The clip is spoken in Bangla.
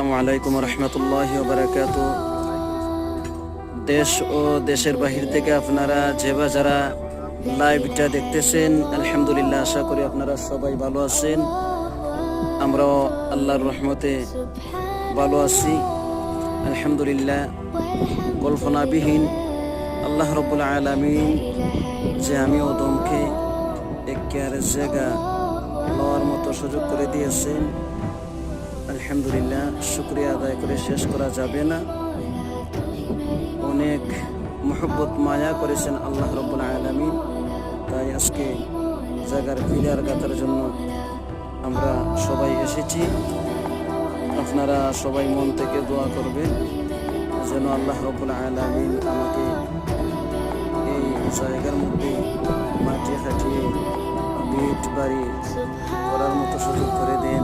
আসসালামু আলাইকুম রহমতুল্লাহি ওয়া বারাকাতুহু। দেশ ও দেশের বাহির থেকে আপনারা যারা লাইভটা দেখতেছেন, আলহামদুলিল্লাহ, আশা করি আপনারা সবাই ভালো আছেন। আমরাও আল্লাহর রহমতে ভালো আছি, আলহামদুলিল্লাহ। কল্পনাবিহীন আল্লাহ রাব্বুল আলামিন যে আমি ওদমকে একেবারে জায়গা লওয়ার মতো সুযোগ করে দিয়েছেন, আলহামদুলিল্লাহ, শুকরিয়া আদায় করে শেষ করা যাবে না। অনেক মহব্বত মায়া করেছেন আল্লাহ রাব্বুল আলামিন। তাই আজকে জায়গার ফিরার গাতার জন্য আমরা সবাই এসেছি। আপনারা সবাই মন থেকে দোয়া করবেন যেন আল্লাহ রাব্বুল আলামিন আমাকে এই জায়গার মধ্যে মাটি খাটিয়ে ভিট বাড়ি করার মতো সুযোগ করে দেন।